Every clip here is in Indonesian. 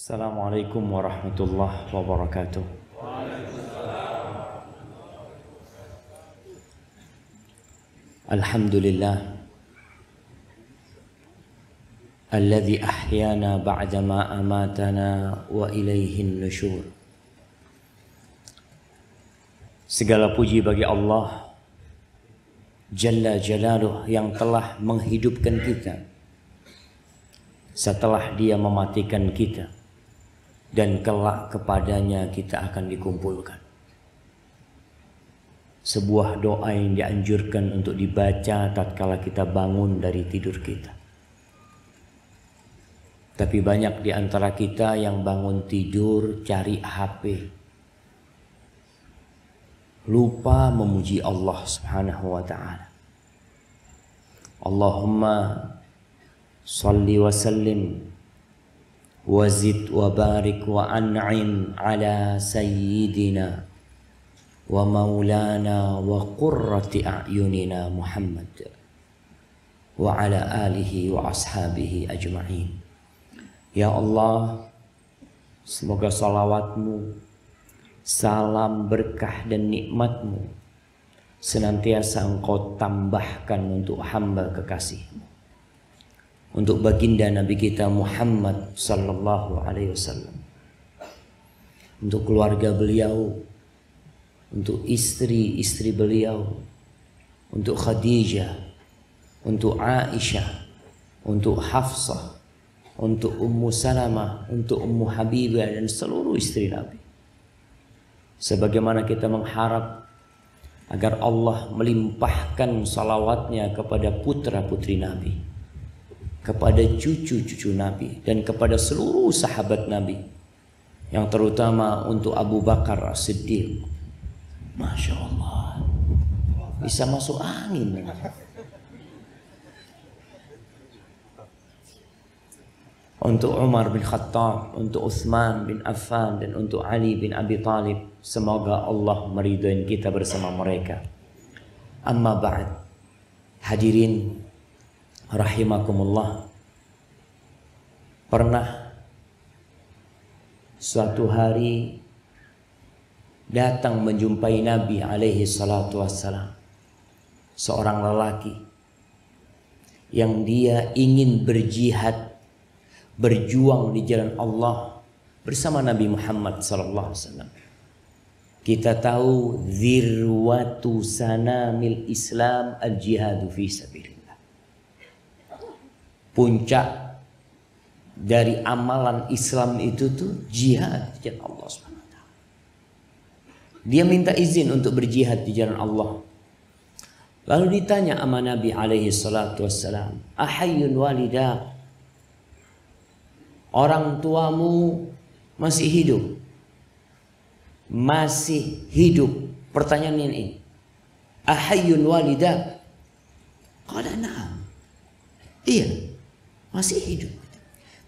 Assalamualaikum warahmatullahi wabarakatuh. Alhamdulillah alladzi ahyana ba'dama amatana wa ilaihin nusyur. Segala puji bagi Allah Jalla Jalaluh yang telah menghidupkan kita setelah Dia mematikan kita, dan kelak kepadanya kita akan dikumpulkan. Sebuah doa yang dianjurkan untuk dibaca tatkala kita bangun dari tidur kita. Tapi banyak di antara kita yang bangun tidur cari HP, lupa memuji Allah Subhanahu wa ta'ala. Allahumma salli wa sallim wazid wa barik wa an'im ala sayyidina wa maulana wa qurrati a'yunina Muhammad wa ala alihi wa ashabihi ajma'in. Ya Allah, semoga salawatmu, salam berkah dan nikmatmu senantiasa Engkau tambahkan untuk hamba kekasihmu, untuk baginda Nabi kita Muhammad sallallahu alaihi wasallam, untuk keluarga beliau, untuk istri-istri beliau, untuk Khadijah, untuk Aisyah, untuk Hafsah, untuk Ummu Salamah, untuk Ummu Habibah dan seluruh istri Nabi. Sebagaimana kita mengharap agar Allah melimpahkan salawatnya kepada putra-putri Nabi, kepada cucu-cucu Nabi, dan kepada seluruh sahabat Nabi, yang terutama untuk Abu Bakar As-Siddiq. Masya Allah, bisa masuk angin. Untuk Umar bin Khattab, untuk Utsman bin Affan, dan untuk Ali bin Abi Thalib. Semoga Allah meridhai kita bersama mereka. Amma ba'd, hadirin rahimakumullah. Pernah suatu hari datang menjumpai Nabi alaihi salatu wassalam seorang lelaki yang dia ingin berjihad, berjuang di jalan Allah bersama Nabi Muhammad sallallahu alaihi wasallam. Kita tahu zirwatu sanamil Islam al-jihadu fi sabilillah. Puncak dari amalan Islam itu tuh jihad di jalan Allah Subhanahu wa ta'ala. Dia minta izin untuk berjihad di jalan Allah. Lalu ditanya sama Nabi alaihi salatu wassalam, ahayyun walidak, orang tuamu masih hidup? Masih hidup. Pertanyaan ini, ahayyun walidak? Qala na'am, iya, masih hidup.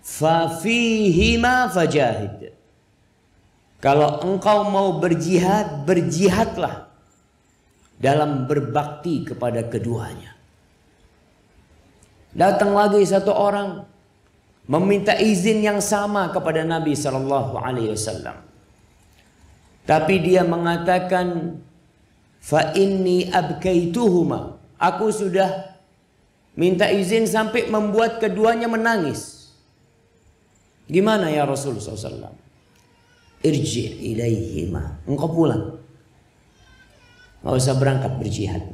Fafihima fajahid. Kalau engkau mau berjihad, berjihadlah dalam berbakti kepada keduanya. Datang lagi satu orang meminta izin yang sama kepada Nabi sallallahu alaihi wasallam. Tapi dia mengatakan, fa inni abkaituhuma, aku sudah minta izin sampai membuat keduanya menangis. Gimana ya Rasulullah SAW? Irji ilaihima, engkau pulang, nggak usah berangkat berjihad.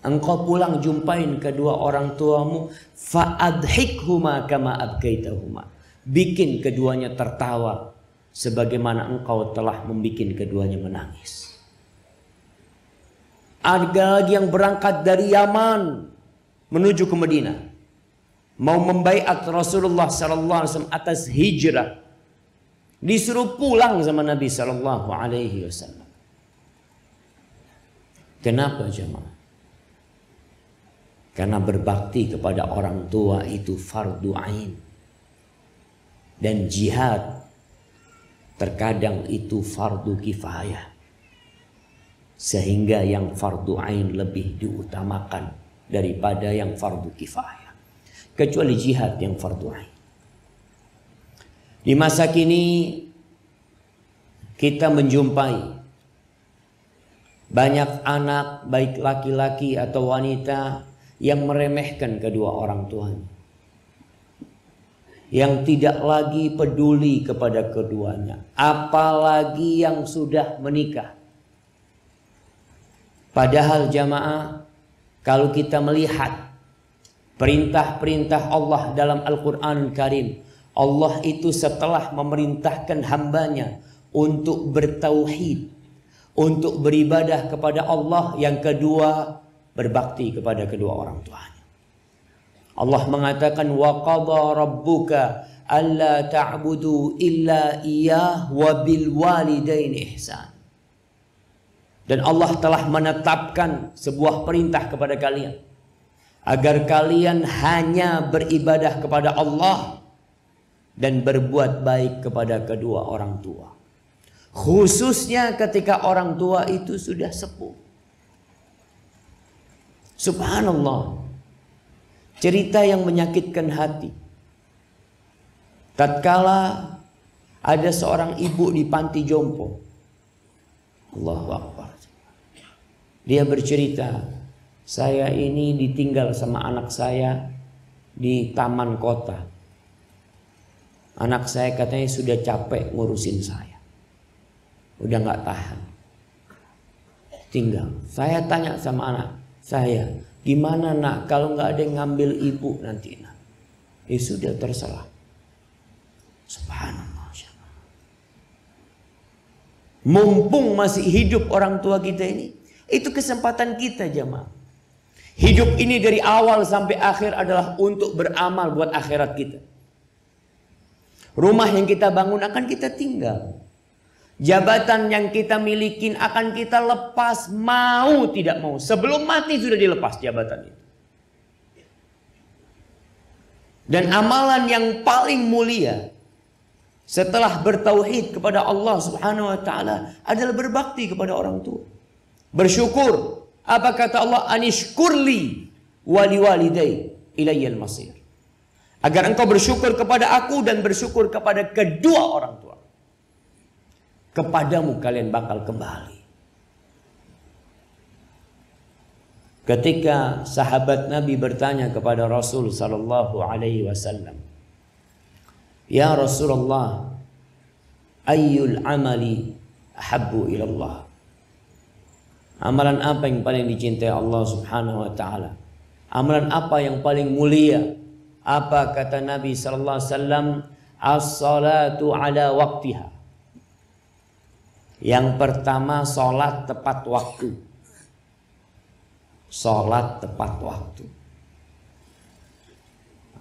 Engkau pulang jumpain kedua orang tuamu, fa'adhikhuma kama abkaitahuma, bikin keduanya tertawa sebagaimana engkau telah membikin keduanya menangis. Ada lagi yang berangkat dari Yaman menuju ke Madinah, mau membaiat Rasulullah sallallahu alaihi wasallam atas hijrah, disuruh pulang sama Nabi sallallahu alaihi wasallam. Kenapa jemaah? Karena berbakti kepada orang tua itu fardu ain, dan jihad terkadang itu fardu kifayah, sehingga yang fardu ain lebih diutamakan daripada yang fardu kifayah, kecuali jihad yang fardu ain. Di masa kini kita menjumpai banyak anak, baik laki-laki atau wanita, yang meremehkan kedua orang tuanya, yang tidak lagi peduli kepada keduanya, apalagi yang sudah menikah. Padahal jamaah, kalau kita melihat perintah-perintah Allah dalam Al-Quran Karim, Allah itu setelah memerintahkan hambanya untuk bertauhid, untuk beribadah kepada Allah, yang kedua berbakti kepada kedua orang tuanya. Allah mengatakan, wa qadha rabbuka alla ta'budu illa iyyah wa bil walidaini ihsan. Dan Allah telah menetapkan sebuah perintah kepada kalian, agar kalian hanya beribadah kepada Allah dan berbuat baik kepada kedua orang tua, khususnya ketika orang tua itu sudah sepuh. Subhanallah, cerita yang menyakitkan hati. Tatkala ada seorang ibu di panti jompo, Allahu Akbar, dia bercerita, saya ini ditinggal sama anak saya di taman kota. Anak saya katanya sudah capek ngurusin saya, udah nggak tahan, tinggal. Saya tanya sama anak saya, gimana nak kalau nggak ada yang ngambil ibu nanti nak? Ya sudah, terserah. Subhanallah. Mumpung masih hidup orang tua kita ini, itu kesempatan kita jemaah. Hidup ini dari awal sampai akhir adalah untuk beramal buat akhirat kita. Rumah yang kita bangun akan kita tinggal. Jabatan yang kita miliki akan kita lepas, mau tidak mau. Sebelum mati sudah dilepas jabatan itu. Dan amalan yang paling mulia setelah bertauhid kepada Allah Subhanahu wa taala adalah berbakti kepada orang tua. Bersyukur. Apa kata Allah? Anishkurli wali walidai ilayyal masir. Agar engkau bersyukur kepada aku dan bersyukur kepada kedua orang tua. Kepadamu kalian bakal kembali. Ketika sahabat Nabi bertanya kepada Rasul sallallahu alaihi wasallam, ya Rasulullah, ayyul amali ahabbu ilallah? Amalan apa yang paling dicintai Allah Subhanahu wa taala? Amalan apa yang paling mulia? Apa kata Nabi sallallahu alaihi wasallam? As-salatu ala waqtiha. Yang pertama, salat tepat waktu. Salat tepat waktu.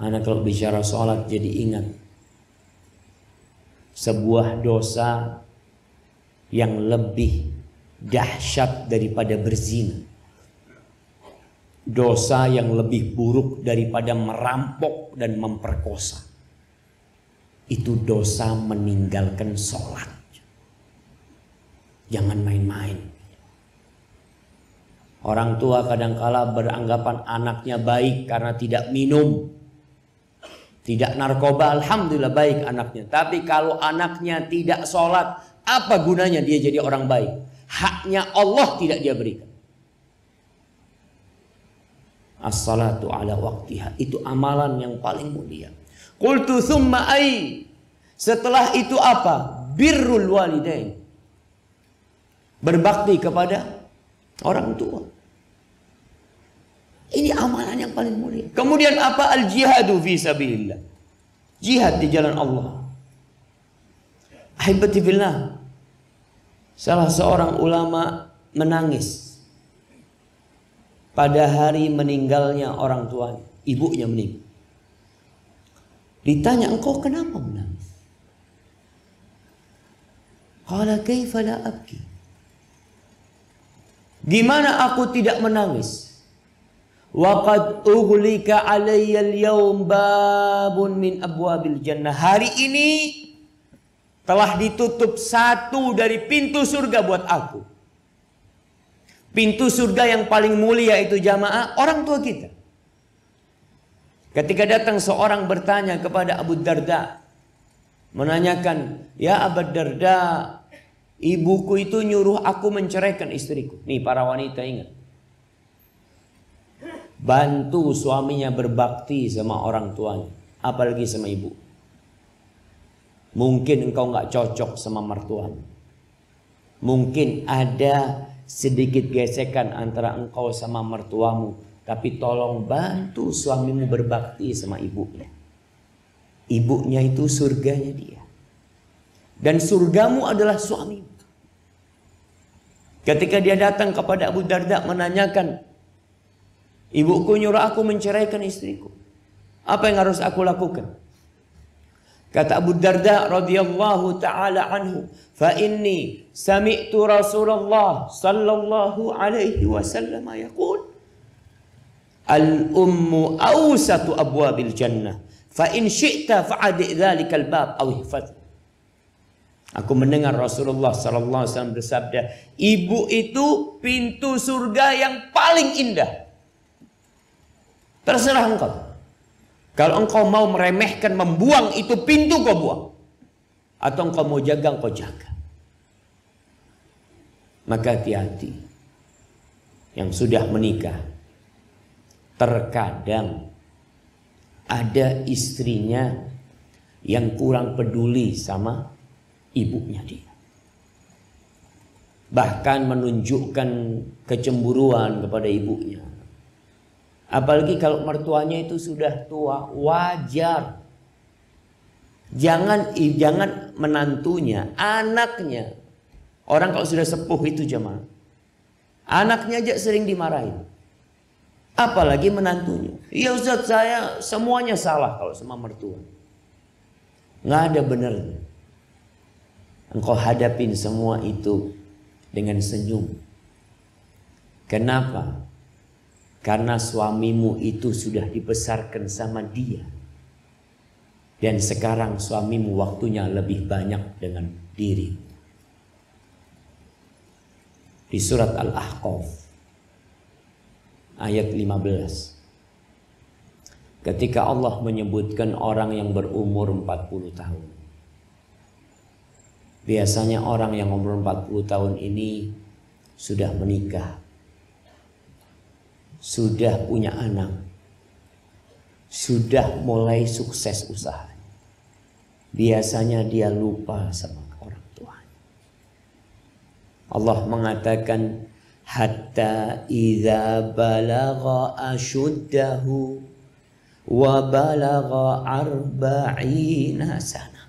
Anak kalau bicara salat jadi ingat sebuah dosa yang lebih dahsyat daripada berzina. Dosa yang lebih buruk daripada merampok dan memperkosa. Itu dosa meninggalkan sholat. Jangan main-main. Orang tua kadangkala beranggapan anaknya baik karena tidak minum, tidak narkoba, alhamdulillah baik anaknya. Tapi kalau anaknya tidak sholat, apa gunanya dia jadi orang baik? Haknya Allah tidak dia berikan. As-salatu ala waqtiha, itu amalan yang paling mulia. Qultu thumma ai? Setelah itu apa? Birrul walidain. Berbakti kepada orang tua. Ini amalan yang paling mulia. Kemudian apa? Al-jihadu fi sabilillah. Jihad di jalan Allah. Ahibati fillah. Salah seorang ulama menangis pada hari meninggalnya orang tuanya, ibunya meninggal. Ditanya, engkau kenapa menangis? Qala kaifa la abki? Gimana aku tidak menangis? Wa qad ughlika alayya al-yawm babun min abwabil jannah. Hari ini telah ditutup satu dari pintu surga buat aku. Pintu surga yang paling mulia itu jamaah orang tua kita. Ketika datang seorang bertanya kepada Abu Darda, menanyakan, "Ya Abu Darda, ibuku itu nyuruh aku menceraikan istriku." Nih para wanita ingat. Bantu suaminya berbakti sama orang tuanya, apalagi sama ibu. Mungkin engkau nggak cocok sama mertuamu. Mungkin ada sedikit gesekan antara engkau sama mertuamu, tapi tolong bantu suamimu berbakti sama ibunya. Ibunya itu surganya dia. Dan surgamu adalah suamimu. Ketika dia datang kepada Abu Darda menanyakan, "Ibuku nyuruh aku menceraikan istriku. Apa yang harus aku lakukan?" Kata Abu Darda radhiyallahu taala anhu, "Fa inni sami'tu Rasulullah sallallahu alaihi wasallam yaqul, al-ummu awsatu abwabil jannah, fa in syi'ta fa'adi dzalikal bab aw ihfaz." Aku mendengar Rasulullah sallallahu alaihi wasallam bersabda, ibu itu pintu surga yang paling indah. Terserah engkau. Kalau engkau mau meremehkan, membuang itu pintu, kau buang. Atau engkau mau jaga, engkau jaga. Maka hati-hati. Yang sudah menikah, terkadang ada istrinya yang kurang peduli sama ibunya dia. Bahkan menunjukkan kecemburuan kepada ibunya. Apalagi kalau mertuanya itu sudah tua, wajar. Jangan menantunya, anaknya. Orang kalau sudah sepuh itu jemaah, anaknya aja sering dimarahin. Apalagi menantunya. "Ya Ustaz, saya semuanya salah kalau sama mertua." Nggak ada benernya. Engkau hadapin semua itu dengan senyum. Kenapa? Karena suamimu itu sudah dibesarkan sama dia. Dan sekarang suamimu waktunya lebih banyak dengan diri. Di surat Al-Ahqaf ayat 15. Ketika Allah menyebutkan orang yang berumur 40 tahun. Biasanya orang yang umur 40 tahun ini sudah menikah, sudah punya anak, sudah mulai sukses usaha. Biasanya dia lupa sama orang tuanya. Allah mengatakan, hatta idza balagha ashuddahu wa balagha arba'ina sana.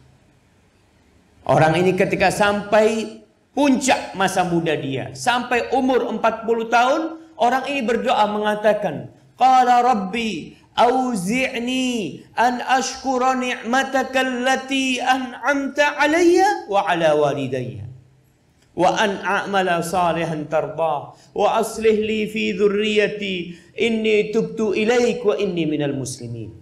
Orang ini ketika sampai puncak masa muda dia, sampai umur 40 tahun, orang ini berdoa mengatakan, qala rabbi auzi'ni an ashkura ni'mataka allati an'amta alayya wa ala walidayya wa an a'mala salihan tardah wa aslih li fi dhurriyyati inni tubtu ilaik wa inni minal muslimin.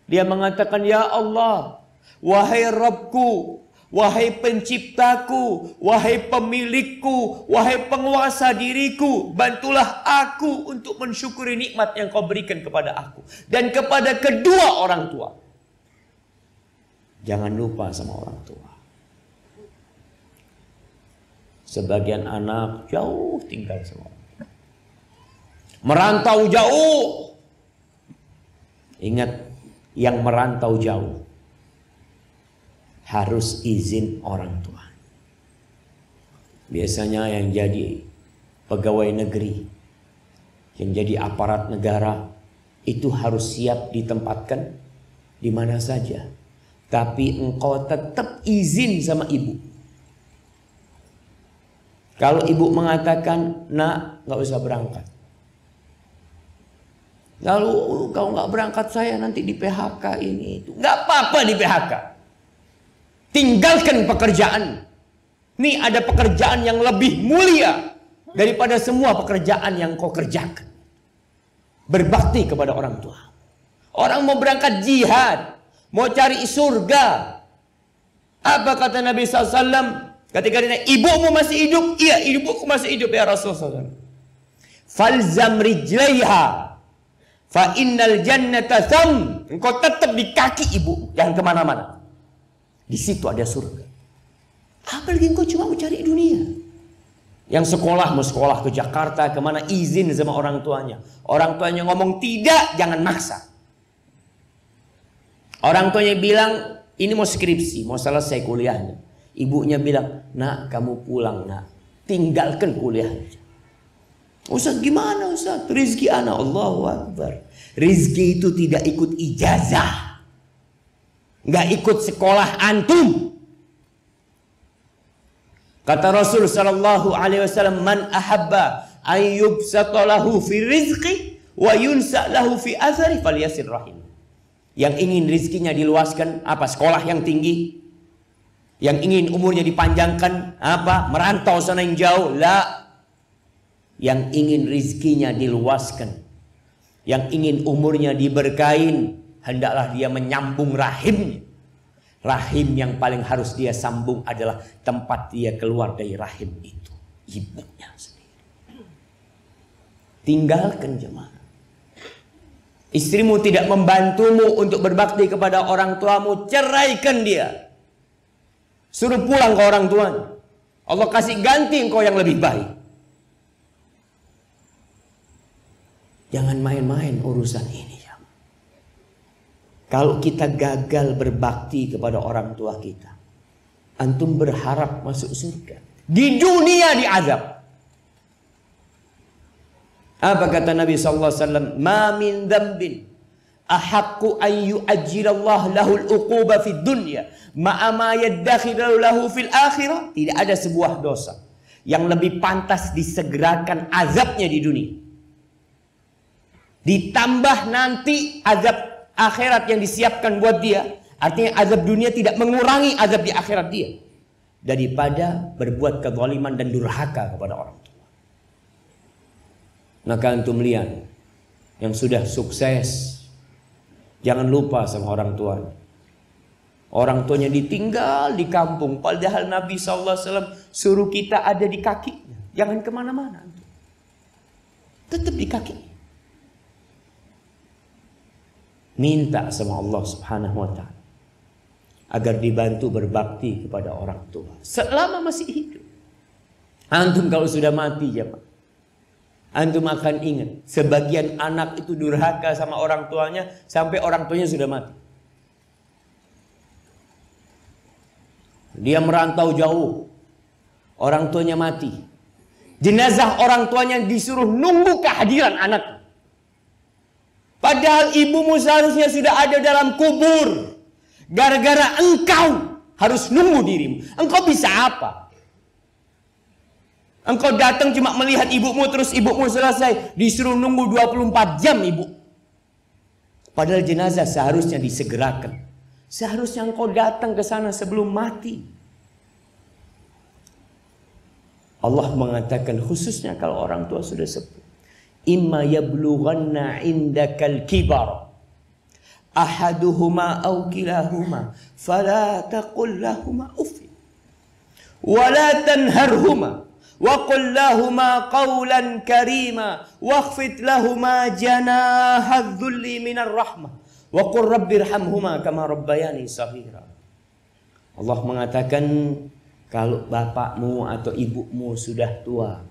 Dia mengatakan, ya Allah, wahai Rabbku, wahai penciptaku, wahai pemilikku, wahai penguasa diriku, bantulah aku untuk mensyukuri nikmat yang kau berikan kepada aku dan kepada kedua orang tua. Jangan lupa sama orang tua. Sebagian anak jauh tinggal sama orang tua, merantau jauh. Ingat, yang merantau jauh harus izin orang tua. Biasanya yang jadi pegawai negeri, yang jadi aparat negara, itu harus siap ditempatkan di mana saja. Tapi engkau tetap izin sama ibu. Kalau ibu mengatakan, nak, nggak usah berangkat. Lalu kau nggak berangkat, saya nanti di PHK ini itu. Nggak apa-apa di PHK. Tinggalkan pekerjaan. Ini ada pekerjaan yang lebih mulia daripada semua pekerjaan yang kau kerjakan. Berbakti kepada orang tua. Orang mau berangkat jihad, mau cari surga. Apa kata Nabi SAW ketika ditanya, ibumu masih hidup? Iya, ibuku masih hidup ya Rasulullah. Falzam rijlaiha fa innal jannata tham. Engkau tetap di kaki ibu, jangan kemana-mana. Di situ ada surga. Apalagi engkau cuma mau cari dunia. Yang sekolah, mau sekolah ke Jakarta, kemana, izin sama orang tuanya. Orang tuanya ngomong tidak, jangan maksa. Orang tuanya bilang, ini mau skripsi, mau selesai kuliahnya. Ibunya bilang, nak kamu pulang nak, tinggalkan kuliahnya. Ustaz gimana Ustaz? Rizki anak, Allahu Akbar. Rizki itu tidak ikut ijazah. Nggak ikut sekolah antum. Kata Rasul sallallahu alaihi wasallam, man ahabba an yubsata lahu fi rizqi wa yunsa lahu fi athari falyasir rahim. Yang ingin rizkinya diluaskan apa? Sekolah yang tinggi. Yang ingin umurnya dipanjangkan apa? Merantau sana yang jauh. La. Yang ingin rizkinya diluaskan, yang ingin umurnya diberkahin, hendaklah dia menyambung rahimnya. Rahim yang paling harus dia sambung adalah tempat dia keluar dari rahim itu, ibunya sendiri. Tinggalkan jemaah. Istrimu tidak membantumu untuk berbakti kepada orang tuamu, ceraikan dia. Suruh pulang ke orang tuanya. Allah kasih ganti engkau yang lebih baik. Jangan main-main urusan ini. Kalau kita gagal berbakti kepada orang tua kita, antum berharap masuk surga. Di dunia diazab. Apa kata Nabi SAW? Ma min dzambin ahaqqu an yu'ajjilallah lahul uquba fid dunya ma'a ma yaddakhiru lahu fil akhirah. Tidak ada sebuah dosa yang lebih pantas disegerakan azabnya di dunia. Ditambah nanti azab akhirat yang disiapkan buat dia. Artinya azab dunia tidak mengurangi azab di akhirat dia. Daripada berbuat kezaliman dan durhaka kepada orang tua. Maka antum lihat yang sudah sukses, jangan lupa sama orang tuanya. Orang tuanya ditinggal di kampung. Padahal Nabi SAW suruh kita ada di kakinya. Jangan kemana-mana. Tetap di kakinya. Minta sama Allah Subhanahu wa ta'ala agar dibantu berbakti kepada orang tua selama masih hidup. Antum kalau sudah mati jemaah, antum akan ingat sebagian anak itu durhaka sama orang tuanya sampai orang tuanya sudah mati. Dia merantau jauh, orang tuanya mati. Jenazah orang tuanya disuruh nunggu kehadiran anaknya. Padahal ibumu seharusnya sudah ada dalam kubur. Gara-gara engkau harus nunggu dirimu. Engkau bisa apa? Engkau datang cuma melihat ibumu terus ibumu selesai. Disuruh nunggu 24 jam ibu. Padahal jenazah seharusnya disegerakan. Seharusnya engkau datang ke sana sebelum mati. Allah mengatakan khususnya kalau orang tua sudah sepuh. Imma yablughanna indakal kibar ahaduhuma aw kilahuma fala taqul lahumā uff wa la tanharhuma wa qul lahumā qawlan karīmā wakhfid lahumā janāha adh-dhulli minar rahmah wa qul rabbirhamhumā kamā rabbayani shaghīrā. Allah mengatakan kalau bapakmu atau ibumu sudah tua.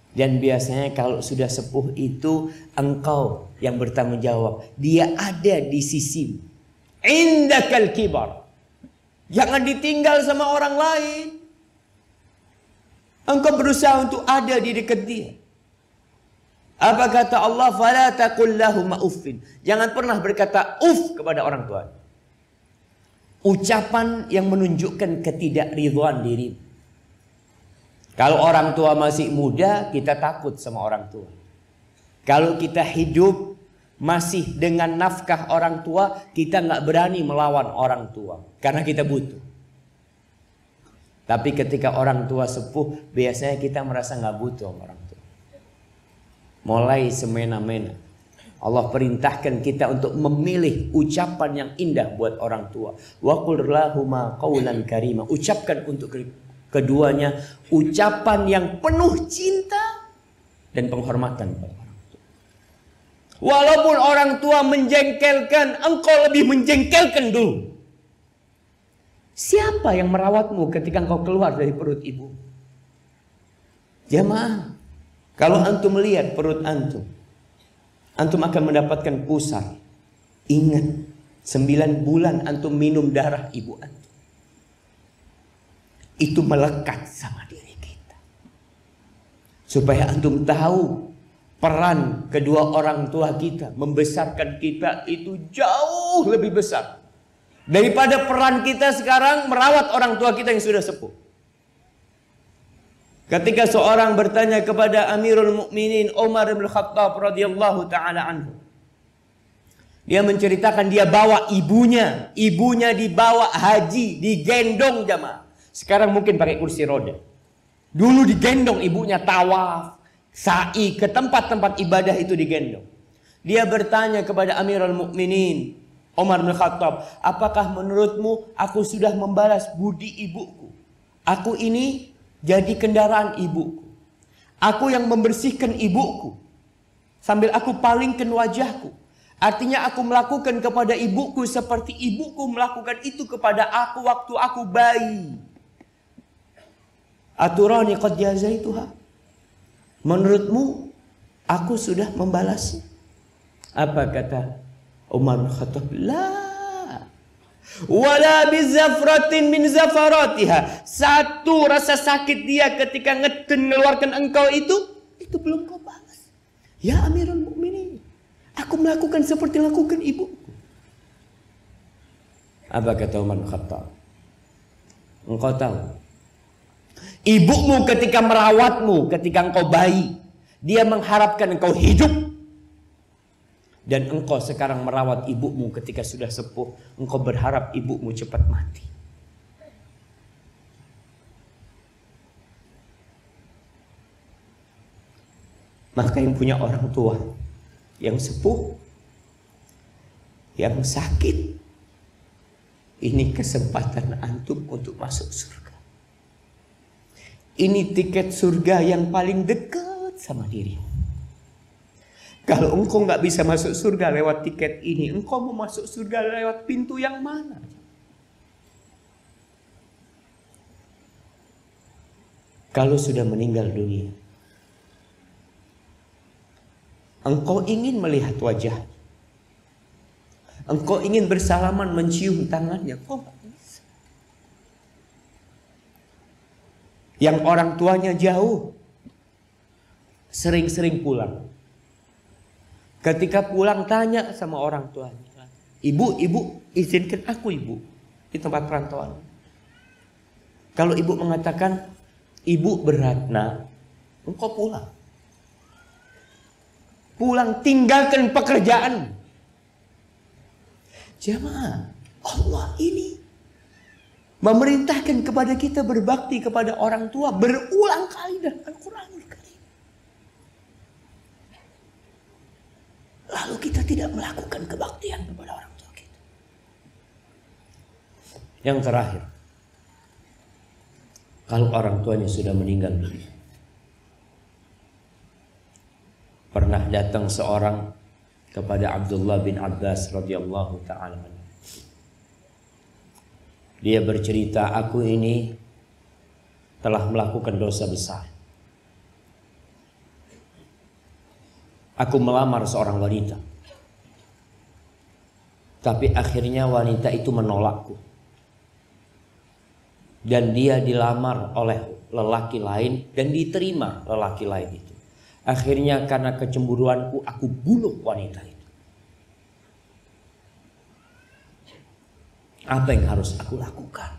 Dan biasanya kalau sudah sepuh itu engkau yang bertanggung jawab. Dia ada di sisimu. Indakal kibar. Jangan ditinggal sama orang lain. Engkau berusaha untuk ada di dekat dia. Apa kata Allah? Fala taqul lahumā uffin. Jangan pernah berkata uff kepada orang tua. Ucapan yang menunjukkan ketidakridhaan diri. Kalau orang tua masih muda, kita takut sama orang tua. Kalau kita hidup masih dengan nafkah orang tua, kita nggak berani melawan orang tua. Karena kita butuh. Tapi ketika orang tua sepuh, biasanya kita merasa nggak butuh sama orang tua. Mulai semena-mena. Allah perintahkan kita untuk memilih ucapan yang indah buat orang tua. Wa qul lahumā qawlan karīmā. Ucapkan untuk keduanya ucapan yang penuh cinta dan penghormatan kepada orang tua. Walaupun orang tua menjengkelkan, engkau lebih menjengkelkan dulu. Siapa yang merawatmu ketika engkau keluar dari perut ibu? Jamaah, kalau antum melihat perut antum akan mendapatkan pusar. Ingat, 9 bulan antum minum darah ibu antum. Itu melekat sama diri kita. Supaya antum tahu peran kedua orang tua kita membesarkan kita itu jauh lebih besar daripada peran kita sekarang merawat orang tua kita yang sudah sepuh. Ketika seorang bertanya kepada Amirul Mukminin Umar bin Khattab radhiyallahu taala anhu, dia menceritakan dia bawa ibunya dibawa haji, digendong jamaah. Sekarang mungkin pakai kursi roda. Dulu digendong ibunya tawaf, sa'i ke tempat-tempat ibadah itu digendong. Dia bertanya kepada Amirul Mukminin Umar bin Khattab, apakah menurutmu aku sudah membalas budi ibuku? Aku ini jadi kendaraan ibuku. Aku yang membersihkan ibuku sambil aku palingkan wajahku. Artinya aku melakukan kepada ibuku seperti ibuku melakukan itu kepada aku waktu aku bayi. Aturani qad jazaituha. Menurutmu aku sudah membalasnya? Apa kata Umar bin Khattab? La. Wala bizafratin min zafaratiha. Satu rasa sakit dia ketika mengeluarkan engkau itu belum kau balas. Ya Amirul Mukminin, aku melakukan seperti lakukan ibuku. Apa kata Umar bin Khattab? Engkau tahu, ibumu ketika merawatmu ketika engkau bayi, dia mengharapkan engkau hidup. Dan engkau sekarang merawat ibumu ketika sudah sepuh, engkau berharap ibumu cepat mati. Maka yang punya orang tua yang sepuh, yang sakit, ini kesempatan antum untuk masuk surga. Ini tiket surga yang paling dekat sama dirimu. Kalau engkau nggak bisa masuk surga lewat tiket ini, engkau mau masuk surga lewat pintu yang mana? Kalau sudah meninggal dunia, engkau ingin melihat wajah, engkau ingin bersalaman mencium tangannya, kau nggak bisa. Yang orang tuanya jauh, sering-sering pulang. Ketika pulang tanya sama orang tuanya, ibu izinkan aku ibu di tempat perantauan. Kalau ibu mengatakan ibu berat nak, engkau pulang. Pulang, tinggalkan pekerjaan. Jamaah, Allah ini memerintahkan kepada kita berbakti kepada orang tua berulang kali dalam Al-Quranul Karim. Lalu kita tidak melakukan kebaktian kepada orang tua kita. Yang terakhir, kalau orang tuanya sudah meninggal dunia, pernah datang seorang kepada Abdullah bin Abbas radhiyallahu ta'ala. Dia bercerita, aku ini telah melakukan dosa besar. Aku melamar seorang wanita, tapi akhirnya wanita itu menolakku. Dan dia dilamar oleh lelaki lain dan diterima lelaki lain itu. Akhirnya karena kecemburuanku aku bunuh wanita itu. Apa yang harus aku lakukan?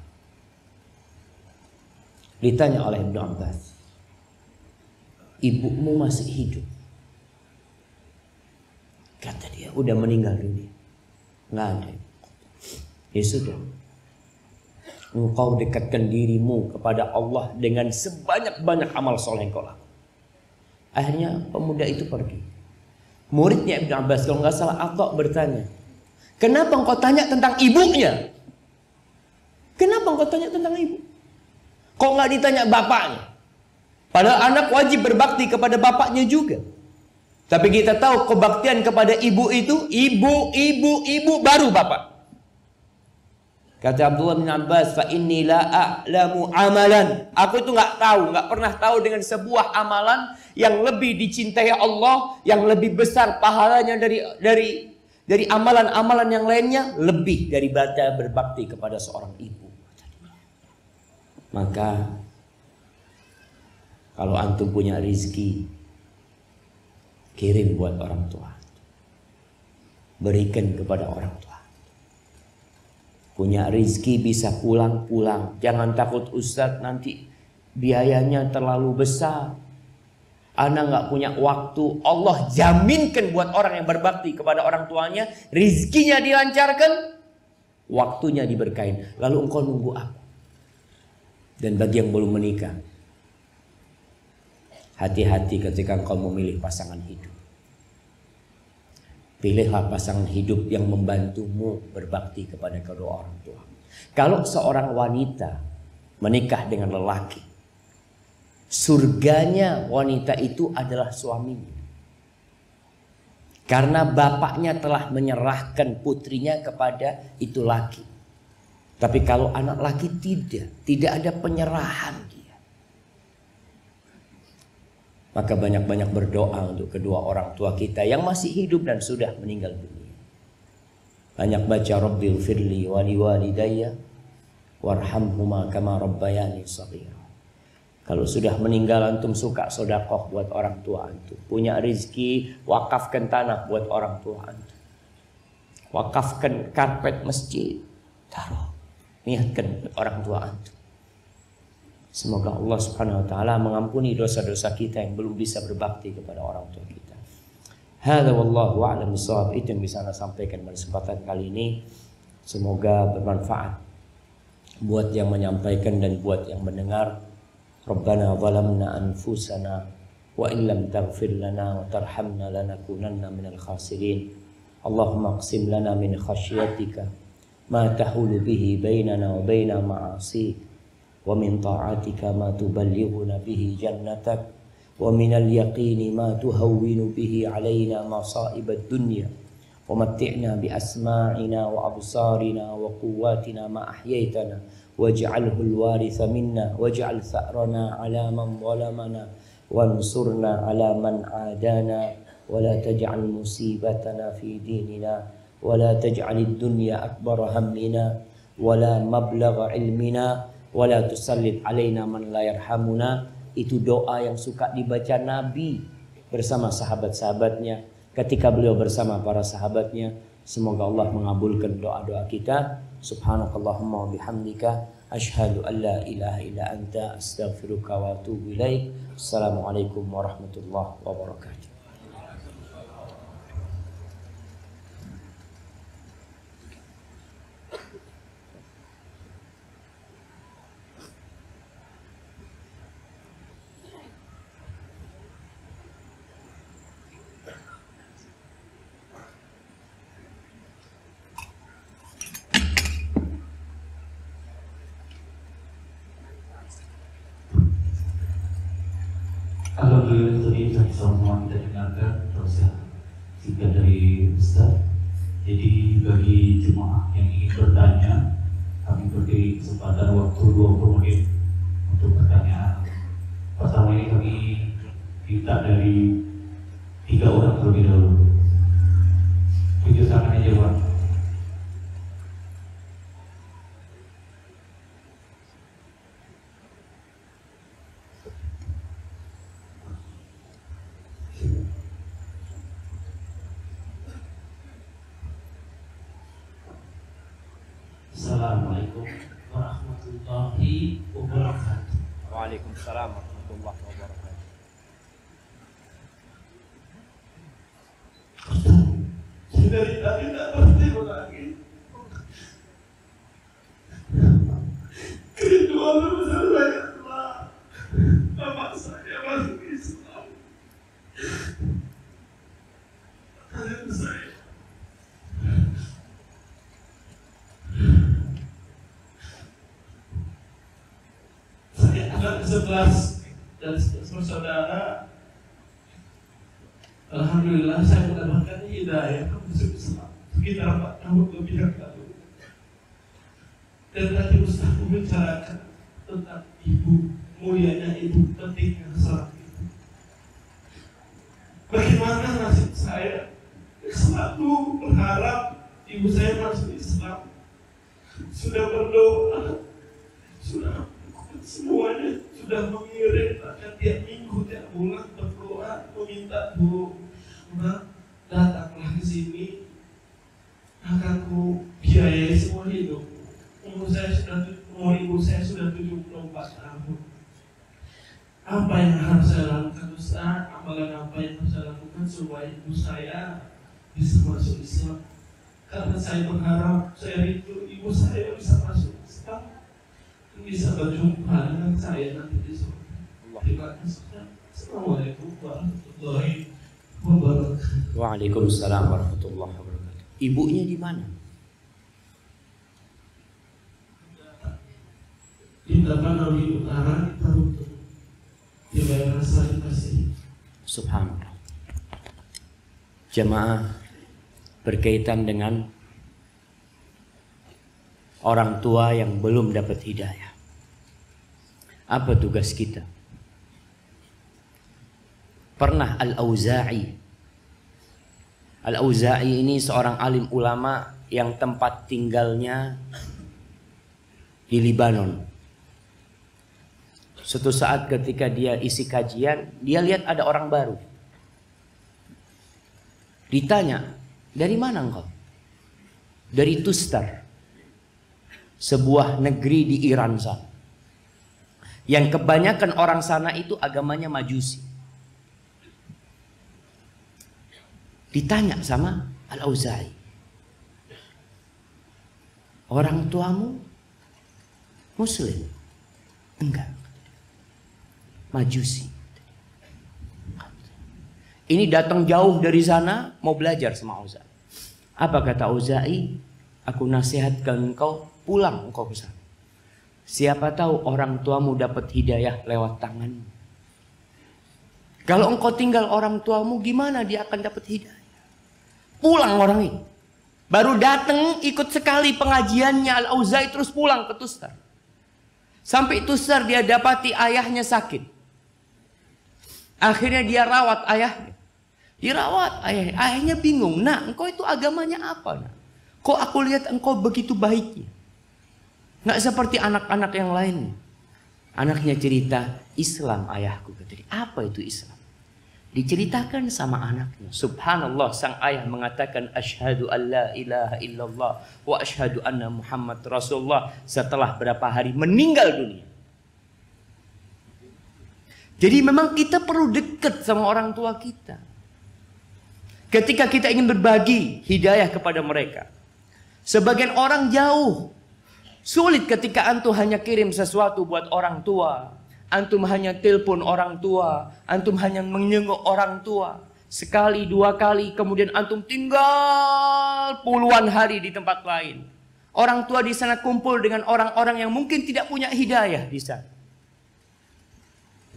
Ditanya oleh Ibnu Abbas, ibumu masih hidup? Kata dia, udah meninggal dunia. Nggak ada. Ya sudah, engkau dekatkan dirimu kepada Allah dengan sebanyak-banyak amal soleh yang kau lakukan. Akhirnya pemuda itu pergi. Muridnya Ibnu Abbas, kalau nggak salah Atta bertanya, kenapa engkau tanya tentang ibunya? Kenapa engkau tanya tentang ibu? Kok nggak ditanya bapaknya? Padahal anak wajib berbakti kepada bapaknya juga. Tapi kita tahu kebaktian kepada ibu itu ibu baru bapak. Kata Abdullah bin Abbas, fa inni la a'lamu amalan. Aku itu nggak pernah tahu dengan sebuah amalan yang lebih dicintai Allah, yang lebih besar pahalanya dari amalan-amalan yang lainnya, lebih daripada berbakti kepada seorang ibu. Maka kalau antum punya rizki, kirim buat orang tua, berikan kepada orang tua. Punya rizki bisa pulang. Jangan takut Ustadz nanti biayanya terlalu besar, ana nggak punya waktu. Allah jaminkan buat orang yang berbakti kepada orang tuanya, rizkinya dilancarkan, waktunya diberkahin. Lalu engkau nunggu apa? Dan bagi yang belum menikah, hati-hati ketika engkau memilih pasangan hidup. Pilihlah pasangan hidup yang membantumu berbakti kepada kedua orang tua. Kalau seorang wanita menikah dengan lelaki, surganya wanita itu adalah suaminya. Karena bapaknya telah menyerahkan putrinya kepada itu laki. Tapi kalau anak laki tidak ada penyerahan dia. Maka banyak-banyak berdoa untuk kedua orang tua kita yang masih hidup dan sudah meninggal dunia. Banyak baca Rabbil firli wa liwalidayya warhamhuma kama rabbayani shaghira. Kalau sudah meninggal antum suka sedekah buat orang tua antum. Punya rizki, wakafkan tanah buat orang tua antum. Wakafkan karpet masjid, taruh, niatkan buat orang tua antum. Semoga Allah Subhanahu wa taala mengampuni dosa-dosa kita yang belum bisa berbakti kepada orang tua kita. Hadza wallahu a'lam bishawab. Itu yang bisa saya sampaikan pada kesempatan kali ini. Semoga bermanfaat buat yang menyampaikan dan buat yang mendengar. Rabbana zalamna anfusana wa in lam taghfir lana wa tarhamna lanakunanna minal khasirin. Allahumma qsim lana min khasyatika ma tahulu bihi bainana wa baina ma'asik. Wa min ta'atika ma tuballighuna bihi jannatak wa minal yaqini ma tuhawwinu bihi alaina masa'ibad dunya wa matti'na bi asma'ina wa absarina wa quwwatina ma ahyaytana waj'alhu al-waritha minna waj'al tha'rana 'ala man zalamana wansurna 'ala man 'adana wa la taj'al musibatana fi dinina wa la taj'alid dunya akbara hammina wa la mablagha ilmina wala tusallit alaina man la yarhamuna. Itu doa yang suka dibaca Nabi bersama sahabat-sahabatnya ketika beliau bersama para sahabatnya. Semoga Allah mengabulkan doa-doa kita. Subhanakallahumma wa bihamdika asyhadu an la ilaha illa anta astaghfiruka wa atubu ilaik. Assalamualaikum warahmatullahi wabarakatuh. Alhamdulillah tadi semua kita dengarkan proses singkat dari Ustaz. Jadi bagi jemaah yang ingin bertanya, kami beri kesempatan waktu 20 menit untuk pertanyaan. Pertama ini kami minta dari 3 orang terlebih dahulu. Tunjuk tangan aja Pak. Assalamualaikum warahmatullahi wabarakatuh. Waalaikumsalam warahmatullahi wabarakatuh. Dari tadi tidak berhenti lagi. Kerinduan besar saya telah bapak saya masuk Islam. Kalian saya. Anak 11 dan bersaudara. Alhamdulillah saya mendapatkan hidayah masuk Islam sekitar 4 tahun lebih yang lalu. Dan tadi Ustaz membicarakan tentang ibu, mulianya ibu, pentingnya salat itu. Bagaimana nasib saya? Selalu berharap ibu saya masuk Islam. Sudah berdoa, sudah semuanya, sudah mengirim, bahkan tiap minggu, tiap bulan berdoa, meminta Bu, datanglah ke sini, akan ku biayai semua hidup. Umur ibu saya sudah 74 tahun. Apa yang harus saya lakukan Ustaz? Amalan apa yang harus saya lakukan supaya ibu saya bisa masuk Islam? Karena saya berharap, saya rindu ibu saya bisa masuk Islam, bisa berjumpa dengan saya nanti di surga. Terima kasih. Assalamualaikum warahmatullahi wabarakatuh. Waalaikumsalam warahmatullahi wabarakatuh. Ibunya di mana? Di Tapanuli Utara, di Tarutung, di daerah Sarikasi. Subhanallah. Jemaah, berkaitan dengan orang tua yang belum dapat hidayah. Apa tugas kita? Pernah Al-Auza'i ini seorang alim ulama yang tempat tinggalnya di Libanon. Suatu saat ketika dia isi kajian, dia lihat ada orang baru. Ditanya, dari mana engkau? Dari Tustar, sebuah negeri di Iran sana. Yang kebanyakan orang sana itu agamanya Majusi. Ditanya sama Al-Auza'i, orang tuamu Muslim? Enggak, Majusi. Ini datang jauh dari sana mau belajar sama Auza'i. Apa kata Auza'i? Aku nasihatkan engkau pulang engkau ke sana. Siapa tahu orang tuamu dapat hidayah lewat tanganmu. Kalau engkau tinggal orang tuamu, gimana dia akan dapat hidayah? Pulang orang ini. Baru datang ikut sekali pengajiannya Al-Auza'i terus pulang ke Tustar. Sampai Tustar dia dapati ayahnya sakit. Akhirnya dia rawat ayahnya. Dirawat ayahnya bingung. Nah, engkau itu agamanya apa? Nah? Kok aku lihat engkau begitu baiknya? Nggak seperti anak-anak yang lain. Anaknya cerita, Islam ayahku. Apa itu Islam? Diceritakan sama anaknya. Subhanallah, sang ayah mengatakan asyhadu an la ilaha illallah wa asyhadu anna Muhammad Rasulullah setelah berapa hari meninggal dunia. Jadi memang kita perlu dekat sama orang tua kita. Ketika kita ingin berbagi hidayah kepada mereka. Sebagian orang jauh. Sulit ketika antum hanya kirim sesuatu buat orang tua. Antum hanya telepon orang tua. Antum hanya menjenguk orang tua. Sekali, dua kali. Kemudian antum tinggal puluhan hari di tempat lain. Orang tua di sana kumpul dengan orang-orang yang mungkin tidak punya hidayah di sana.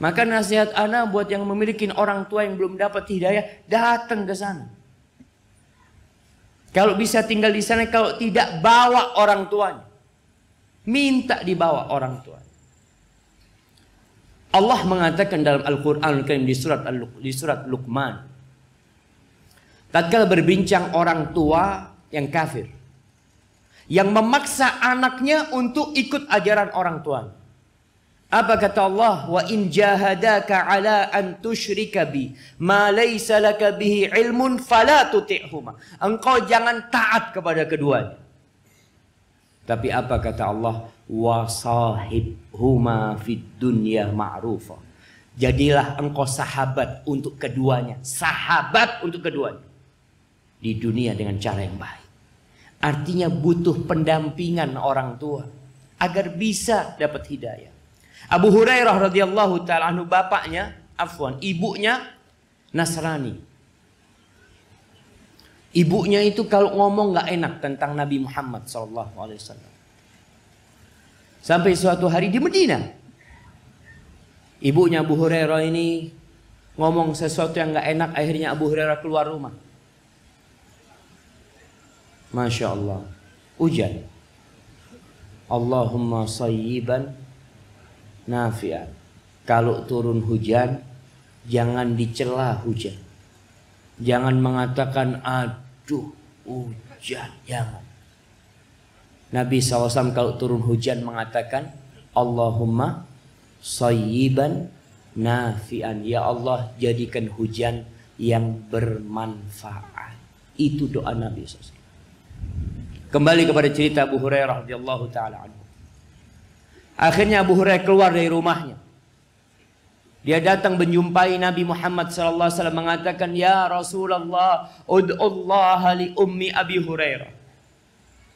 Maka nasihat ana buat yang memiliki orang tua yang belum dapat hidayah, datang ke sana. Kalau bisa tinggal di sana, kalau tidak bawa orang tuanya. Minta dibawa orang tuanya. Allah mengatakan dalam Al-Quran di surat Luqman. Tatkala berbincang orang tua yang kafir. Yang memaksa anaknya untuk ikut ajaran orang tuanya. Apa kata Allah? Wa in jahadaka ala an tusyrika bi ma laysa laka bihi ilmun fala tuti'huma. Engkau jangan taat kepada keduanya. Tapi apa kata Allah? Wa sahibhuma fid dunya ma'rufa. Jadilah engkau sahabat untuk keduanya. Sahabat untuk keduanya. Di dunia dengan cara yang baik. Artinya butuh pendampingan orang tua. Agar bisa dapat hidayah. Abu Hurairah radhiyallahu ta'ala anhu ibunya Nasrani. Ibunya itu kalau ngomong nggak enak tentang Nabi Muhammad SAW. Sampai suatu hari di Medina, ibunya Abu Hurairah ini ngomong sesuatu yang nggak enak, akhirnya Abu Hurairah keluar rumah. Masya Allah, hujan. Allahumma sayyiban nafi'an. Kalau turun hujan, jangan dicela hujan. Jangan mengatakan aduh hujan, jangan. Nabi SAW kalau turun hujan mengatakan Allahumma sayyiban nafi'an. Ya Allah, jadikan hujan yang bermanfaat. Itu doa Nabi SAW. Kembali kepada cerita Abu Hurairah radhiyallahu taala anhu. Akhirnya Abu Hurairah keluar dari rumahnya. Dia datang menjumpai Nabi Muhammad sallallahu alaihi wasallam mengatakan, "Ya Rasulullah, ud'ullaha li ummi Abi Hurairah."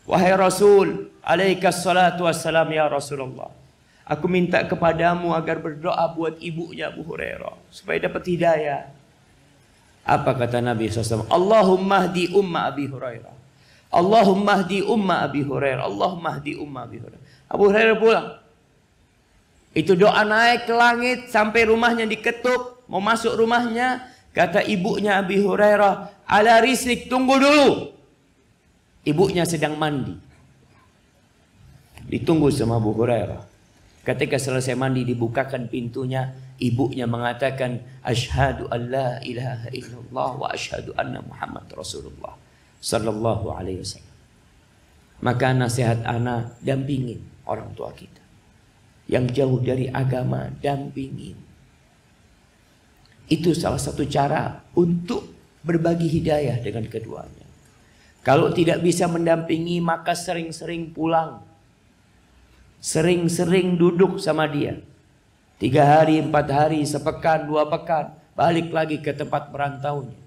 Wahai Rasul, alaikas salatu wassalam ya Rasulullah. Aku minta kepadamu agar berdoa buat ibunya Abu Hurairah supaya dapat hidayah. Apa kata Nabi SAW? Allahumma hdi umma Abi Hurairah. Allahumma hdi umma Abi Hurairah. Allahumma hdi umma Abi Hurairah. Abu Hurairah pulang. Itu doa naik ke langit sampai rumahnya diketuk. Mau masuk rumahnya, kata ibunya Abi Hurairah, ala rislik, tunggu dulu. Ibunya sedang mandi. Ditunggu sama Abu Hurairah. Ketika selesai mandi dibukakan pintunya, ibunya mengatakan, asyhadu an la ilaha illallah wa asyhadu anna Muhammad Rasulullah sallallahu alaihi wasallam. Maka nasihat ana, dampingin orang tua kita yang jauh dari agama, dampingin. Itu salah satu cara untuk berbagi hidayah dengan keduanya. Kalau tidak bisa mendampingi, maka sering-sering pulang. Sering-sering duduk sama dia. 3 hari, 4 hari, sepekan, 2 pekan. Balik lagi ke tempat merantaunya.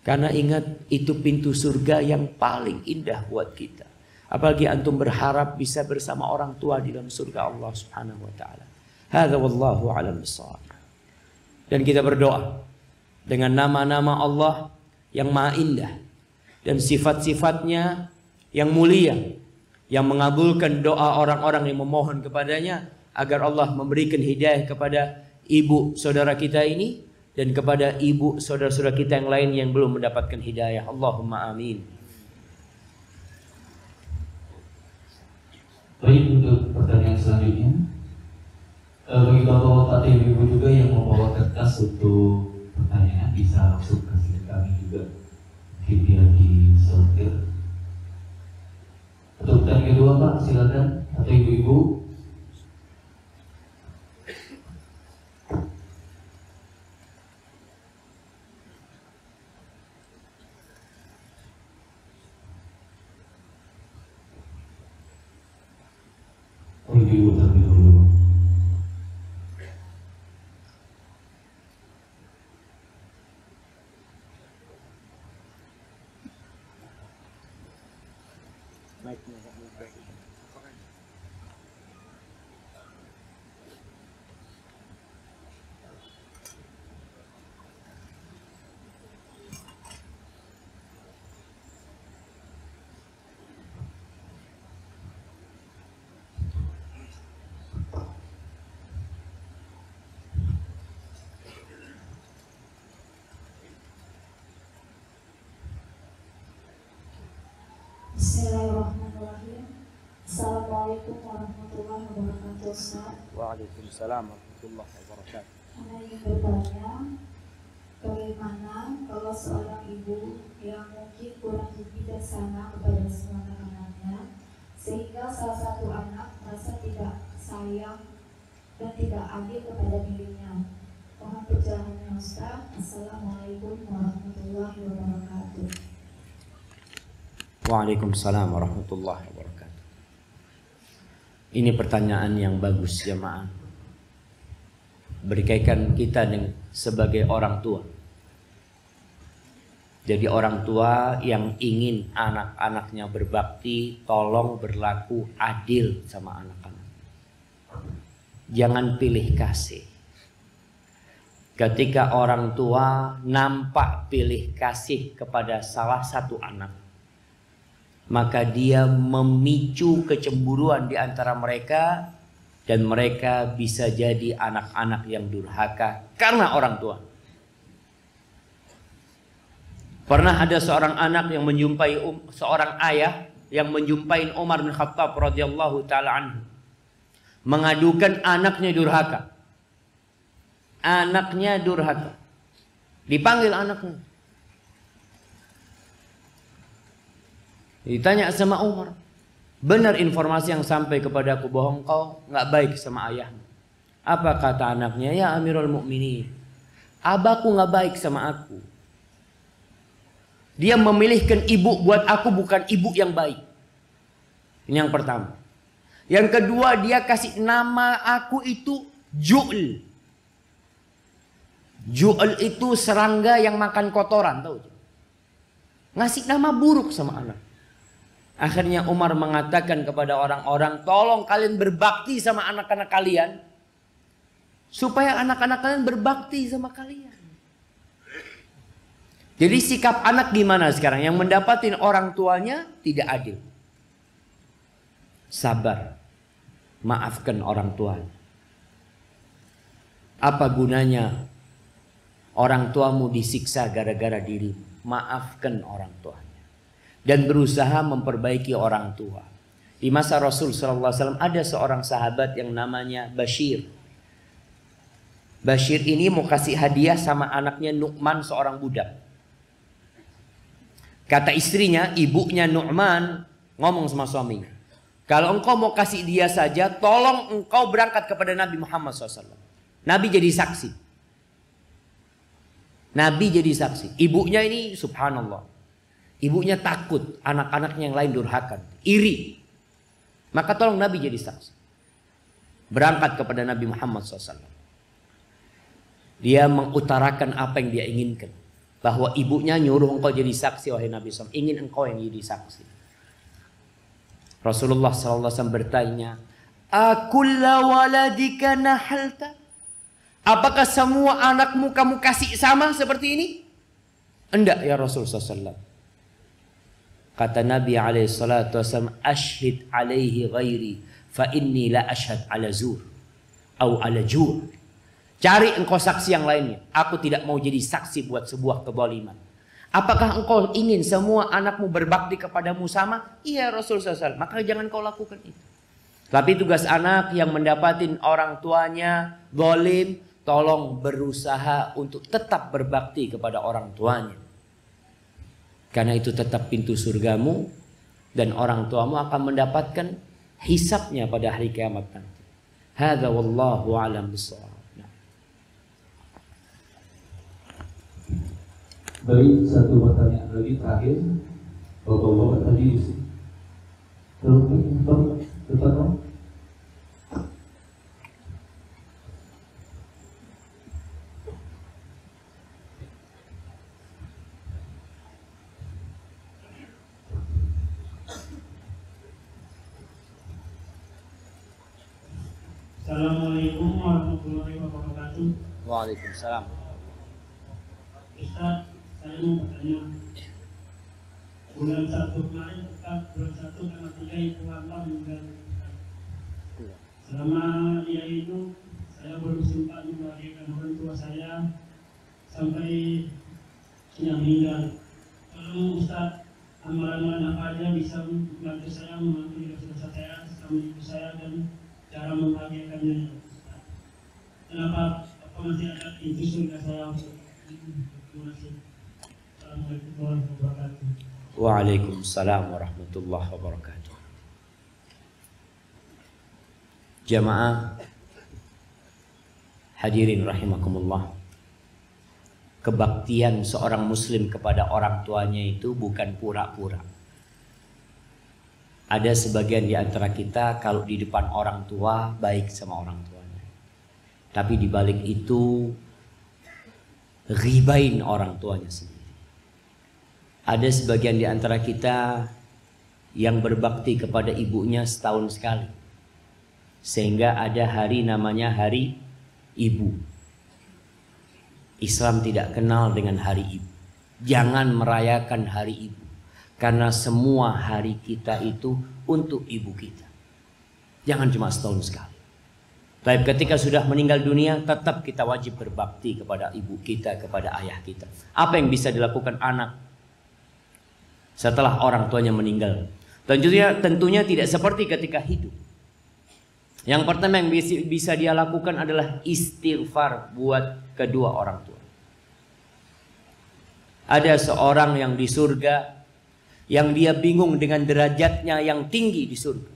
Karena ingat, itu pintu surga yang paling indah buat kita. Apalagi antum berharap bisa bersama orang tua di dalam surga Allah subhanahu wa ta'ala. Hadza wallahu a'lam bissawab. Dan kita berdoa dengan nama-nama Allah yang maha indah. Dan sifat-sifatnya yang mulia. Yang mengabulkan doa orang-orang yang memohon kepadanya. Agar Allah memberikan hidayah kepada ibu saudara kita ini. Dan kepada ibu saudara-saudara kita yang lain yang belum mendapatkan hidayah. Allahumma amin. Baik, untuk pertanyaan selanjutnya, bagi bapak-bapak dan ibu juga yang membawa kertas untuk pertanyaan bisa langsung kasih kami juga, mungkin biar disortir. Untuk pertanyaan kedua Pak, silakan, atau ibu-ibu. Ibu terlebih dahulu. Bismillahirrahmanirrahim. Assalamualaikum warahmatullahi wabarakatuh. Ustaz. Waalaikumsalam warahmatullahi wabarakatuh. Saya ingin bertanya, bagaimana kalau seorang ibu yang mungkin kurang bijaksana kepada semua anak-anaknya, sehingga salah satu anak merasa tidak sayang dan tidak adil kepada dirinya. Mohon pencerahannya Ustaz. Assalamualaikum warahmatullahi wabarakatuh. Waalaikumsalam warahmatullahi wabarakatuh. Ini pertanyaan yang bagus jemaah. Berkaitan kita dengan sebagai orang tua. Jadi orang tua yang ingin anak-anaknya berbakti, tolong berlaku adil sama anak-anak. Jangan pilih kasih. Ketika orang tua nampak pilih kasih kepada salah satu anak, maka dia memicu kecemburuan di antara mereka dan mereka bisa jadi anak-anak yang durhaka karena orang tua. Pernah ada seorang anak yang menjumpai seorang ayah yang menjumpai Umar bin Khattab radhiyallahu taala anhu mengadukan anaknya durhaka. Anaknya durhaka. Dipanggil anaknya. Ditanya sama Umar, benar informasi yang sampai kepadaku bahwa engkau nggak baik sama ayahmu. Apa kata anaknya? Ya Amirul Mukminin, abahku nggak baik sama aku. Dia memilihkan ibu buat aku bukan ibu yang baik. Ini yang pertama. Yang kedua, dia kasih nama aku itu Ju'l. Ju'l itu serangga yang makan kotoran, tahu? Ngasih nama buruk sama anak. Akhirnya Umar mengatakan kepada orang-orang, tolong kalian berbakti sama anak-anak kalian, supaya anak-anak kalian berbakti sama kalian. Jadi sikap anak gimana sekarang? Yang mendapatin orang tuanya tidak adil. Sabar. Maafkan orang tuanya. Apa gunanya orang tuamu disiksa gara-gara dirimu? Maafkan orang tuanya. Dan berusaha memperbaiki orang tua. Di masa Rasul SAW ada seorang sahabat yang namanya Bashir. Bashir ini mau kasih hadiah sama anaknya Nu'man, seorang budak. Kata istrinya, ibunya Nu'man ngomong sama suaminya, kalau engkau mau kasih dia saja, tolong engkau berangkat kepada Nabi Muhammad SAW. Nabi jadi saksi. Nabi jadi saksi. Ibunya ini subhanallah. Ibunya takut anak-anaknya yang lain durhaka, iri. Maka tolong Nabi jadi saksi. Berangkat kepada Nabi Muhammad SAW. Dia mengutarakan apa yang dia inginkan. Bahwa ibunya nyuruh engkau jadi saksi, wahai Nabi SAW. Ingin engkau yang jadi saksi. Rasulullah SAW bertanya, akulla waladika nahalta? Apakah semua anakmu kamu kasih sama seperti ini? Enggak ya Rasulullah SAW. Kata Nabi SAW, ashhid alaihi ghairi, fa inni la ashhad ala zur, au ala jur. Cari engkau saksi yang lainnya. Aku tidak mau jadi saksi buat sebuah kezaliman. Apakah engkau ingin semua anakmu berbakti kepadamu sama? Iya Rasulullah SAW. Maka jangan kau lakukan itu. Tapi tugas anak yang mendapatin orang tuanya zalim, tolong berusaha untuk tetap berbakti kepada orang tuanya. Karena itu tetap pintu surgamu. Dan orang tuamu akan mendapatkan hisabnya pada hari kiamat nanti. Hadza wallahu a'lam bishawab. Baik, satu pertanyaan lagi terakhir. Bapak-bapak tadi depan dong. Assalamualaikum warahmatullahi wabarakatuh. Waalaikumsalam. Ustaz, saya mau bertanya. Bulan 1 kemarin, bulan 1 tanggal 3 itu Allah meninggal. Selama dia itu, saya belum sempat membahagiakan orang tua saya sampai dia meninggal. Tolong Ustaz, amalan-amalan apa aja bisa membantu saya mengampuni dosa saya sama ibu saya dan cara membahagiakannya. Kenapa masih ada pintu surga saya? Terima kasih. Assalamualaikum warahmatullahi wabarakatuh. Waalaikumsalam warahmatullahi wabarakatuh. Jamaah hadirin rahimakumullah. Kebaktian seorang muslim kepada orang tuanya itu bukan pura-pura. Ada sebagian di antara kita kalau di depan orang tua baik sama orang tuanya. Tapi di balik itu ghibain orang tuanya sendiri. Ada sebagian di antara kita yang berbakti kepada ibunya setahun sekali. Sehingga ada hari namanya hari ibu. Islam tidak kenal dengan hari ibu. Jangan merayakan hari ibu. Karena semua hari kita itu untuk ibu kita. Jangan cuma setahun sekali. Tapi ketika sudah meninggal dunia, tetap kita wajib berbakti kepada ibu kita, kepada ayah kita. Apa yang bisa dilakukan anak setelah orang tuanya meninggal? Tentunya tidak seperti ketika hidup. Yang pertama yang bisa dia lakukan adalah istighfar buat kedua orang tua. Ada seorang yang di surga yang dia bingung dengan derajatnya yang tinggi di surga.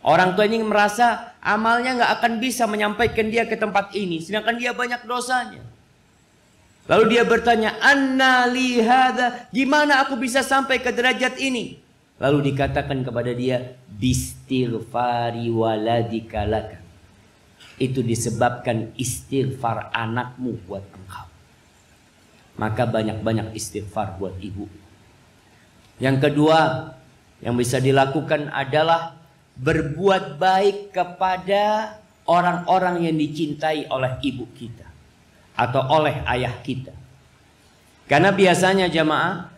Orang tua ini merasa amalnya nggak akan bisa menyampaikan dia ke tempat ini, sedangkan dia banyak dosanya. Lalu dia bertanya, "Anna li hadza?" Gimana aku bisa sampai ke derajat ini? Lalu dikatakan kepada dia, "Bistighfari waladika laka." Itu disebabkan istighfar anakmu buat engkau. Maka banyak-banyak istighfar buat ibu. Yang kedua yang bisa dilakukan adalah berbuat baik kepada orang-orang yang dicintai oleh ibu kita atau oleh ayah kita. Karena biasanya jamaah,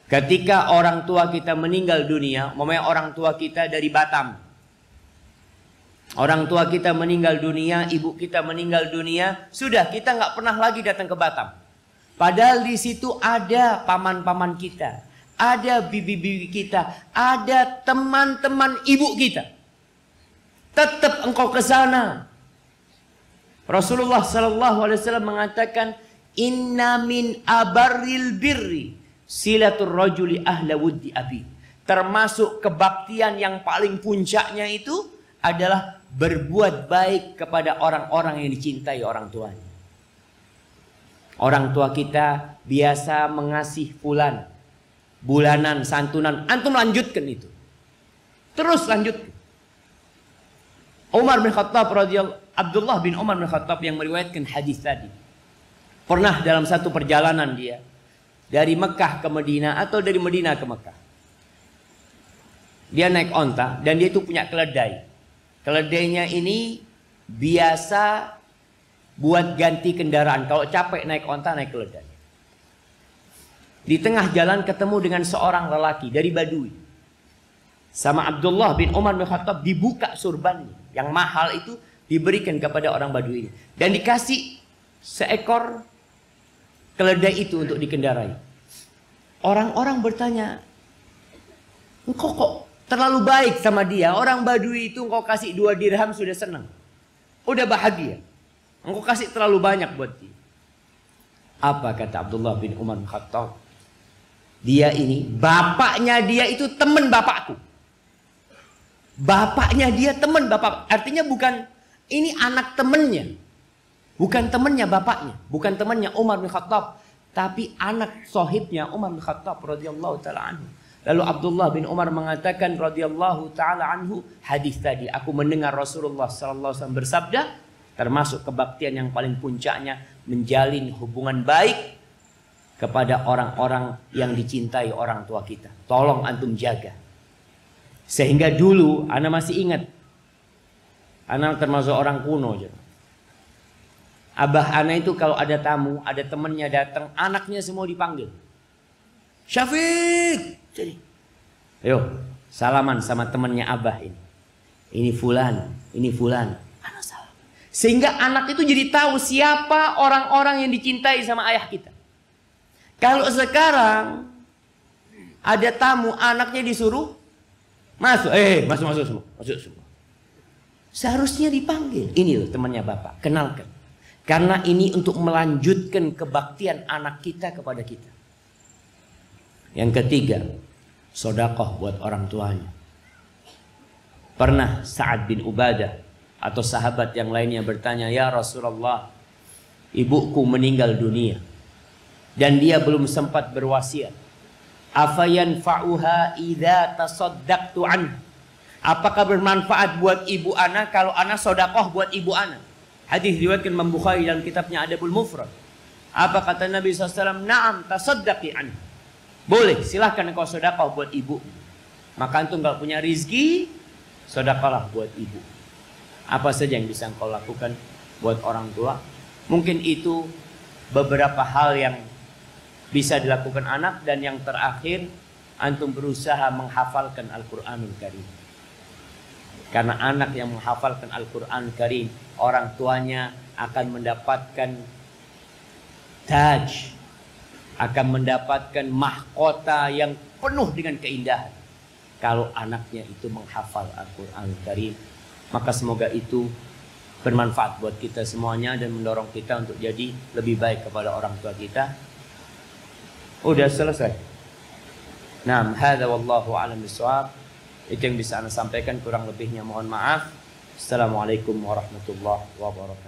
ketika orang tua kita meninggal dunia, umpamanya orang tua kita dari Batam, orang tua kita meninggal dunia, ibu kita meninggal dunia, sudah kita nggak pernah lagi datang ke Batam. Padahal di situ ada paman-paman kita, ada bibi-bibi kita, ada teman-teman ibu kita. Tetap engkau ke sana. Rasulullah SAW mengatakan, "Inna min abarril birri silatul rajuli ahla wuddi abi." Termasuk kebaktian yang paling puncaknya itu adalah berbuat baik kepada orang-orang yang dicintai orang tuanya. Orang tua kita biasa mengasih fulan, bulanan, santunan. Antum lanjutkan itu. Terus lanjutkan. Abdullah bin Umar bin Khattab yang meriwayatkan hadis tadi. Pernah dalam satu perjalanan dia dari Mekah ke Madinah atau dari Madinah ke Mekah. Dia naik onta dan dia itu punya keledai. Keledainya ini biasa buat ganti kendaraan. Kalau capek naik onta, naik keledai. Di tengah jalan ketemu dengan seorang lelaki dari Badui. Sama Abdullah bin Umar bin Khattab dibuka surbannya. Yang mahal itu diberikan kepada orang Badui ini. Dan dikasih seekor keledai itu untuk dikendarai. Orang-orang bertanya, "Engkau kok terlalu baik sama dia? Orang Badui itu engkau kasih 2 dirham sudah senang. Udah bahagia. Engkau kasih terlalu banyak buat dia." Apa kata Abdullah bin Umar bin Khattab? Dia ini, bapaknya dia itu teman bapakku. Bapaknya dia teman bapak. Artinya bukan, ini anak temannya. Bukan temannya bapaknya. Bukan temannya Umar bin Khattab. Tapi anak sohibnya Umar bin Khattab radhiyallahu ta'ala anhu. Lalu Abdullah bin Umar mengatakan radhiyallahu ta'ala anhu, hadis tadi, aku mendengar Rasulullah SAW bersabda, termasuk kebaktian yang paling puncaknya menjalin hubungan baik kepada orang-orang yang dicintai orang tua kita. Tolong antum jaga. Sehingga dulu ana masih ingat, ana termasuk orang kuno aja. Abah ana itu kalau ada tamu, ada temannya datang, anaknya semua dipanggil. Syafiq, jadi, ayo salaman sama temannya abah ini. Ini fulan, ini fulan. Anak salam. Sehingga anak itu jadi tahu siapa orang-orang yang dicintai sama ayah kita. Kalau sekarang ada tamu, anaknya disuruh masuk, masuk semua, masuk semua. Seharusnya dipanggil. Ini loh temannya bapak, kenalkan. Karena ini untuk melanjutkan kebaktian anak kita kepada kita. Yang ketiga, sedekah buat orang tuanya. Pernah Sa'ad bin Ubadah atau sahabat yang lainnya bertanya, "Ya Rasulullah, ibuku meninggal dunia dan dia belum sempat berwasiat. Afayanfa'uha idza tasaddaqtu anha?" Apakah bermanfaat buat ibu ana kalau ana sedekah buat ibu ana? Hadis riwayatkan Imam Bukhari dalam kitabnya Adabul Mufrad. Apa kata Nabi SAW? "Na'am, tasaddaqi anha." Boleh, silahkan engkau sedekah buat ibu. Maka antum kalau punya rizki, sedekahlah buat ibu. Apa saja yang bisa engkau lakukan buat orang tua? Mungkin itu beberapa hal yang bisa dilakukan anak. Dan yang terakhir, antum berusaha menghafalkan Al-Quranul Karim. Karena anak yang menghafalkan Al-Quran Karim, orang tuanya akan mendapatkan taj, akan mendapatkan mahkota yang penuh dengan keindahan. Kalau anaknya itu menghafal Al-Quran Karim, maka semoga itu bermanfaat buat kita semuanya dan mendorong kita untuk jadi lebih baik kepada orang tua kita. Udah selesai. Nah, hadza wallahu a'lam bishawab. Itu yang bisa Anda sampaikan, kurang lebihnya mohon maaf. Assalamualaikum warahmatullahi wabarakatuh.